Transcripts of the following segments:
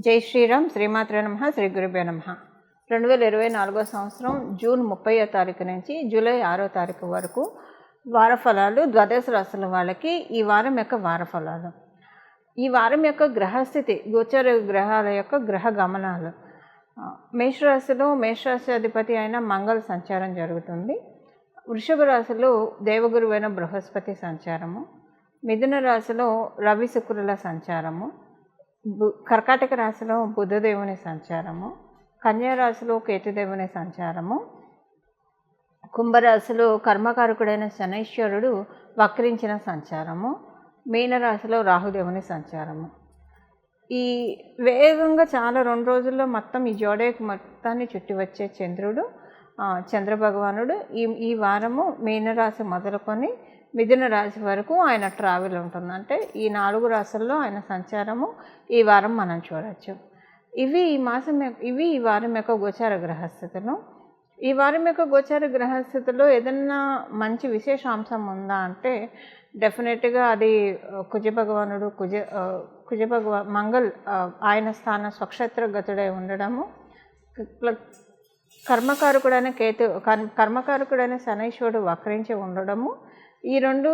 జై శ్రీరామ్. శ్రీమాత్రే నమః. శ్రీ గురుభ్యో నమః. 2024 సంవత్సరం జూన్ 30వ తారీఖు నుంచి జూలై 6వ తారీఖు వరకు వార ఫలాలు ద్వాదశ రాశుల వాళ్ళకి ఈ వారం యొక్క వార ఫలాలు. ఈ వారం యొక్క గ్రహస్థితి, గోచర గ్రహాల యొక్క గ్రహ గమనాలు. మేషరాశిలో మేషరాశి అధిపతి అయిన మంగళ సంచారం జరుగుతుంది. వృషభ రాశిలో దేవగురువైన బృహస్పతి సంచారము. మిథున రాశిలో రవి శుక్రుల సంచారము. కర్కాటక రాశిలో బుధదేవుని సంచారము. కన్యా రాశిలో కేతుదేవుని సంచారము. కుంభరాశిలో కర్మకారకుడైన శనైశ్వరుడు వక్రించిన సంచారము. మీనరాశిలో రాహుదేవుని సంచారము. ఈ వేగంగా చాలా 2 రోజుల్లో మొత్తం ఈ జోడేకు మొత్తాన్ని చుట్టి వచ్చే చంద్రుడు, చంద్రభగవానుడు ఈ వారము మీనరాశి మొదలుకొని మిథున రాశి వరకు ఆయన ట్రావెల్ ఉంటుంది. అంటే ఈ 4 రాశుల్లో ఆయన సంచారము ఈ వారం మనం చూడవచ్చు. ఇవి ఈ వారం యొక్క గోచార గ్రహస్థితులు. ఈ వారం యొక్క గోచార గ్రహస్థితిలో ఏదన్నా మంచి విశేషాంశం ఉందా అంటే డెఫినెట్గా అది కుజభగవానుడు మంగళ్ ఆయన స్థాన స్వక్షేత్రగతుడై ఉండడము, కర్మకారకుడైన శనైశ్వరుడు వక్రించి ఉండడము, ఈ 2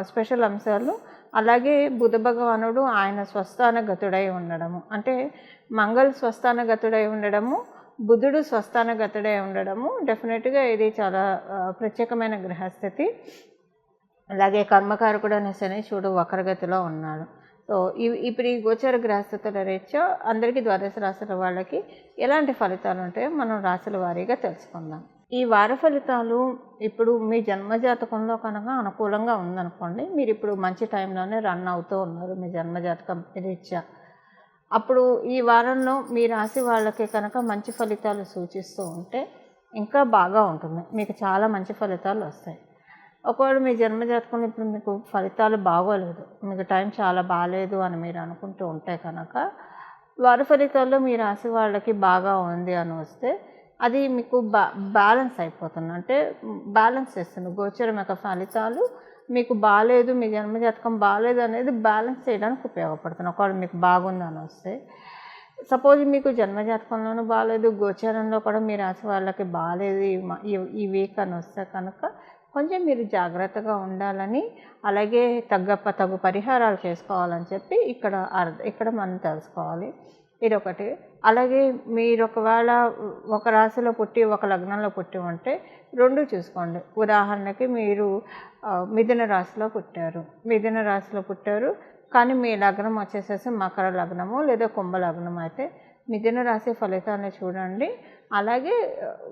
స్పెషల్ అంశాలు. అలాగే బుధ భగవానుడు ఆయన స్వస్థానగతుడై ఉండడము, అంటే మంగళ స్వస్థానగతుడై ఉండడము, బుధుడు స్వస్థానగతుడై ఉండడము. డెఫినెట్గా ఇది చాలా ప్రత్యేకమైన గ్రహస్థితి. అలాగే కర్మకారకుడైన శనైశ్వరుడు వక్రగతిలో ఉన్నాడు. సో ఇప్పుడు ఈ గోచర గ్రహస్థితుల రీత్యా అందరికీ ద్వాదశ రాశుల వాళ్ళకి ఎలాంటి ఫలితాలు ఉంటాయో మనం రాశుల వారీగా తెలుసుకుందాం. ఈ వార ఫలితాలు ఇప్పుడు మీ జన్మజాతకంలో కనుక అనుకూలంగా ఉందనుకోండి, మీరు ఇప్పుడు మంచి టైంలోనే రన్ అవుతూ ఉన్నారు మీ జన్మజాతకం రీత్యా. అప్పుడు ఈ వారంలో మీ రాశి వాళ్ళకి కనుక మంచి ఫలితాలు సూచిస్తూ ఉంటే ఇంకా బాగా ఉంటుంది, మీకు చాలా మంచి ఫలితాలు వస్తాయి. ఒకవేళ మీ జన్మజాతకంలో ఇప్పుడు మీకు ఫలితాలు బాగోలేదు, మీకు టైం చాలా బాగాలేదు అని మీరు అనుకుంటూ ఉంటే కనుక వార ఫలితాల్లో మీ రాశి వాళ్ళకి బాగా ఉంది అని వస్తే అది మీకు బ్యాలెన్స్ అయిపోతుంది. అంటే బ్యాలెన్స్ చేస్తుంది. గోచరం యొక్క ఫలితాలు మీకు బాగాలేదు, మీ జన్మజాతకం బాగాలేదు అనేది బ్యాలెన్స్ చేయడానికి ఉపయోగపడుతుంది. ఒకవేళ మీకు బాగుందని వస్తే, సపోజ్ మీకు జన్మజాతకంలోనూ బాగాలేదు, గోచరంలో కూడా మీ రాశి వాళ్ళకి బాగాలేదు ఈ వీక్ అని వస్తే కనుక కొంచెం మీరు జాగ్రత్తగా ఉండాలని, అలాగే తగు పరిహారాలు చేసుకోవాలని చెప్పి ఇక్కడ మనం తెలుసుకోవాలి. ఇదొకటి. అలాగే మీరు ఒకవేళ ఒక రాశిలో పుట్టి ఒక లగ్నంలో పుట్టి ఉంటే 2 చూసుకోండి. ఉదాహరణకి మీరు మిథున రాశిలో పుట్టారు కానీ మీ లగ్నం వచ్చేసేసి మకర లగ్నము లేదా కుంభ లగ్నం అయితే మిథున రాశి ఫలితాన్ని చూడండి. అలాగే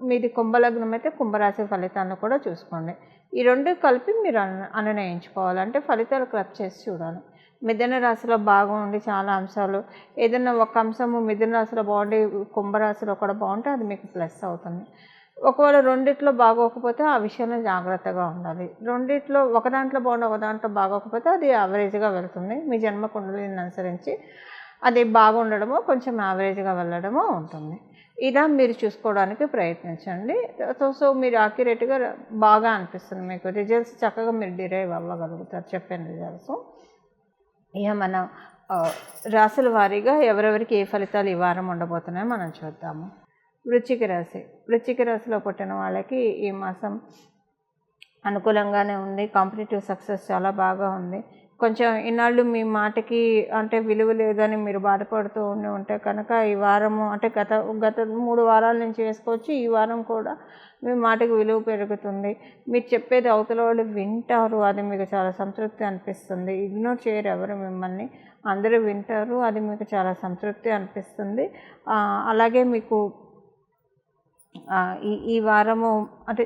మీది కుంభలగ్నం అయితే కుంభరాశి ఫలితాలను కూడా చూసుకోండి. ఈ 2 కలిపి మీరు నిర్ణయించుకోవాలంటే ఫలితాలు క్లబ్ చేసి చూడాలి. మిథున రాశిలో బాగుండి చాలా అంశాలు, ఏదైనా ఒక అంశము మిథున రాశిలో బాగుండి కుంభరాశిలో కూడా బాగుంటే అది మీకు ప్లస్ అవుతుంది. ఒకవేళ 2 బాగోకపోతే ఆ విషయంలో జాగ్రత్తగా ఉండాలి. ఒక దాంట్లో బాగుండి ఒక దాంట్లో బాగోకపోతే అది యావరేజ్గా వెళ్తుంది. మీ జన్మ కుండలిని అనుసరించి అది బాగుండడమో కొంచెం యావరేజ్గా వెళ్ళడమో ఉంటుంది. ఇలా మీరు చూసుకోవడానికి ప్రయత్నించండి. సో మీరు యాక్యురేట్గా బాగా అనిపిస్తుంది, మీకు రిజల్ట్స్ చక్కగా మీరు డిరైవ్ అవ్వగలుగుతారు చెప్పిన రిజల్ట్స్. ఇక మన రాశుల వారీగా ఎవరెవరికి ఏ ఫలితాలు ఈ వారం ఉండబోతున్నాయో మనం చూద్దాము. వృశ్చిక రాశిలో పుట్టిన వాళ్ళకి ఈ మాసం అనుకూలంగానే ఉంది. కాంపిటేటివ్ సక్సెస్ చాలా బాగా ఉంది. కొంచెం ఇన్నాళ్ళు మీ మాటకి అంటే విలువ లేదని మీరు బాధపడుతూ ఉంటే కనుక ఈ వారము అంటే గత 3 వారాల నుంచి వేసుకోవచ్చు, ఈ వారం కూడా మీ మాటకి విలువ పెరుగుతుంది. మీరు చెప్పేది అవతల వాళ్ళు వింటారు, అది మీకు చాలా సంతృప్తి అనిపిస్తుంది. ఇగ్నోర్ చేయరు ఎవరు మిమ్మల్ని, అందరూ వింటారు, అది మీకు చాలా సంతృప్తి అనిపిస్తుంది. అలాగే మీకు ఈ వారము అంటే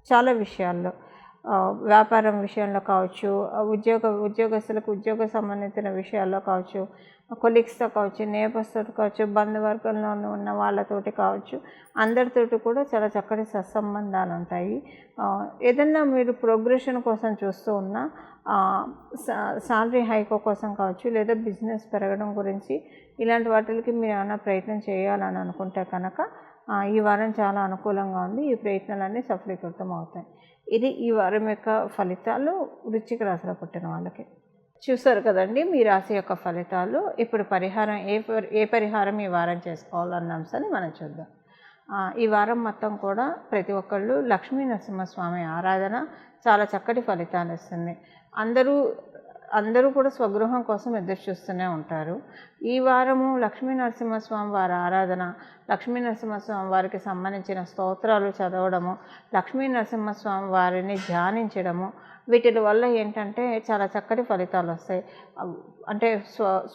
చాలా విషయాల్లో, వ్యాపారం విషయంలో కావచ్చు, ఉద్యోగస్తులకు ఉద్యోగ సంబంధించిన విషయాల్లో కావచ్చు, కొలీగ్స్తో కావచ్చు, నేబర్స్తో కావచ్చు, బంధువర్గంలో ఉన్న వాళ్ళతోటి కావచ్చు, అందరితోటి కూడా చాలా చక్కటి సత్సంబంధాలు ఉంటాయి. ఏదన్నా మీరు ప్రోగ్రెషన్ కోసం చూస్తూ ఉన్నా, శాలరీ హైక్ కోసం కావచ్చు, లేదా బిజినెస్ పెరగడం గురించి ఇలాంటి వాటికి మీరు ఏమైనా ప్రయత్నం చేయాలని అనుకుంటే కనుక ఈ వారం చాలా అనుకూలంగా ఉంది. ఈ ప్రయత్నాలన్నీ సఫలీకృతం అవుతాయి. ఇది ఈ వారం యొక్క ఫలితాలు వృశ్చిక రాశిలో పుట్టిన వాళ్ళకి. చూసారు కదండి మీ రాశి యొక్క ఫలితాలు. ఇప్పుడు పరిహారం ఏ పరిహారం ఈ వారం చేసుకోవాలన్న అంశాన్ని మనం చూద్దాం. ఈ వారం మొత్తం కూడా ప్రతి ఒక్కళ్ళు లక్ష్మీ నరసింహస్వామి ఆరాధన చాలా చక్కటి ఫలితాన్ని ఇస్తుంది. అందరూ కూడా స్వగృహం కోసం ఎదురు చూస్తూనే ఉంటారు. ఈ వారము లక్ష్మీ నరసింహస్వామి వారి ఆరాధన, లక్ష్మీ నరసింహస్వామి వారికి సంబంధించిన స్తోత్రాలు చదవడము, లక్ష్మీ నరసింహస్వామి వారిని ధ్యానించడము, వీటి వల్ల ఏంటంటే చాలా చక్కటి ఫలితాలు వస్తాయి. అంటే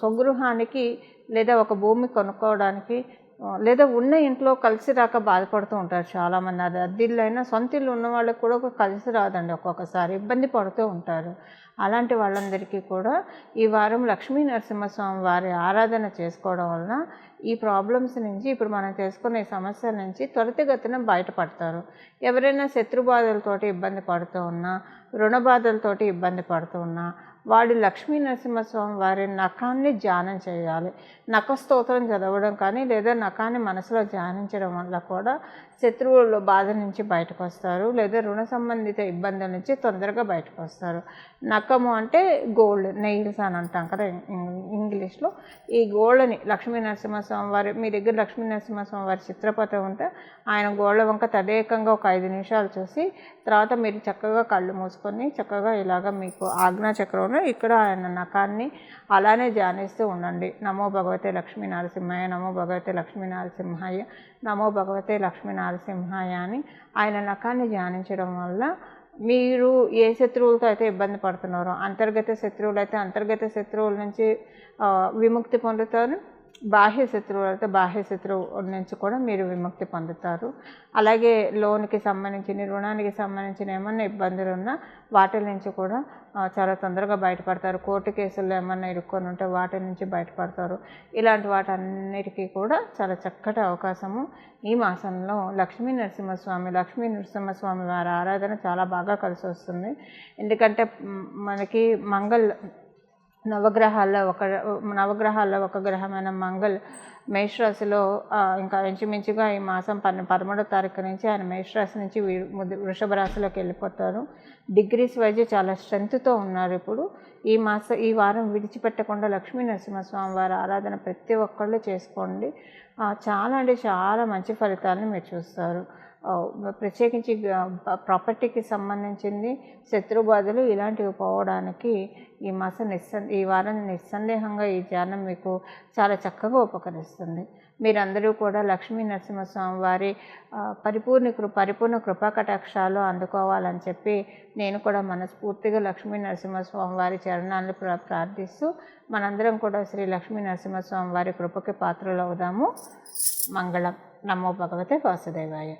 స్వగృహానికి లేదా ఒక భూమి కొనుక్కోవడానికి లేదా ఉన్న ఇంట్లో కలిసి రాక బాధపడుతూ ఉంటారు చాలామంది. అది అద్దిల్లైనా సొంత ఇల్లు ఉన్న వాళ్ళకి కూడా కలిసి రాదండి, ఒక్కొక్కసారి ఇబ్బంది పడుతూ ఉంటారు. అలాంటి వాళ్ళందరికీ కూడా ఈ వారం లక్ష్మీ నరసింహస్వామి వారి ఆరాధన చేసుకోవడం వలన ఈ ప్రాబ్లమ్స్ నుంచి, ఇప్పుడు మనం చేసుకునే సమస్యల నుంచి త్వరితగతిన బయటపడతారు. ఎవరైనా శత్రు బాధలతోటి ఇబ్బంది పడుతూ ఉన్నా, రుణ బాధలతోటి ఇబ్బంది పడుతూ ఉన్నా వాళ్ళు లక్ష్మీ నరసింహస్వామి వారి నఖాన్ని ధ్యానం చేయాలి. నఖ స్తోత్రం చదవడం కానీ లేదా నఖాన్ని మనసులో ధ్యానించడం వల్ల కూడా శత్రువుల బాధ నుంచి బయటకు వస్తారు, లేదా రుణ సంబంధిత ఇబ్బందుల నుంచి తొందరగా బయటకు వస్తారు. నఖము అంటే గోల్డ్, నెయిల్స్ అని అంటాం కదా ఇంగ్లీష్లో. ఈ గోల్డ్ని లక్ష్మీ నరసింహస్వామి వారి, మీ దగ్గర లక్ష్మీ నరసింహస్వామి వారి చిత్రపటం ఉంటే ఆయన గోళ్ళ వంక తదేకంగా ఒక 5 నిమిషాలు చూసి తర్వాత మీరు చక్కగా కళ్ళు మూసుకొని చక్కగా ఇలాగ మీకు ఆజ్ఞాచక్రంలో ఇక్కడ ఆయన నఖాన్ని అలానే ధ్యానిస్తూ ఉండండి. నమో భగవతే లక్ష్మీ నరసింహాయ, నమో భగవతే లక్ష్మీ నరసింహాయ, నమో భగవతే లక్ష్మీ నరసింహాయ అని ఆయన నఖాన్ని ధ్యానించడం వల్ల మీరు ఏ శత్రువులతో అయితే ఇబ్బంది పడుతున్నారో, అంతర్గత శత్రువులు అయితే అంతర్గత శత్రువుల నుంచి విముక్తి పొందుతారు, బాహ్య శత్రువులు అయితే బాహ్య శత్రువు నుంచి కూడా మీరు విముక్తి పొందుతారు. అలాగే లోన్కి సంబంధించిన, రుణానికి సంబంధించిన ఏమన్నా ఇబ్బందులు ఉన్నా వాటి నుంచి కూడా చాలా తొందరగా బయటపడతారు. కోర్టు కేసుల్లో ఏమన్నా ఇరుక్కొని ఉంటే వాటి నుంచి బయటపడతారు. ఇలాంటి వాటన్నిటికీ కూడా చాలా చక్కటి అవకాశము ఈ మాసంలో లక్ష్మీ నరసింహస్వామి వారి ఆరాధన చాలా బాగా కలిసి వస్తుంది. ఎందుకంటే మనకి నవగ్రహాల్లో ఒక గ్రహమైన మంగళ్ మేషరాశిలో ఇంకా ఇంచుమించుగా ఈ మాసం 13వ తారీఖు నుంచి ఆయన మేషరాశి నుంచి వృషభ రాశిలోకి వెళ్ళిపోతారు. డిగ్రీస్ వైజ్ చాలా స్ట్రెంగ్త్తో ఉన్నారు. ఇప్పుడు ఈ వారం విడిచిపెట్టకుండా లక్ష్మీ నరసింహస్వామి వారి ఆరాధన ప్రతి ఒక్కళ్ళు చేసుకోండి. చాలా అంటే చాలా మంచి ఫలితాలను మీరు చూస్తారు. ప్రత్యేకించి ప్రాపర్టీకి సంబంధించింది శత్రు బాధలు ఇలాంటివి పోవడానికి ఈ వారం నిస్సందేహంగా ఈ ధ్యానం మీకు చాలా చక్కగా ఉపకరిస్తుంది. మీరందరూ కూడా లక్ష్మీ నరసింహస్వామి వారి పరిపూర్ణ కృపా కటాక్షాలు అందుకోవాలని చెప్పి నేను కూడా మనస్ఫూర్తిగా లక్ష్మీ నరసింహస్వామి వారి చరణాలను ప్రార్థిస్తూ మనందరం కూడా శ్రీ లక్ష్మీ నరసింహస్వామి వారి కృపకి పాత్రలు అవుదాము. మంగళం. నమో భగవతే వాసుదేవాయ.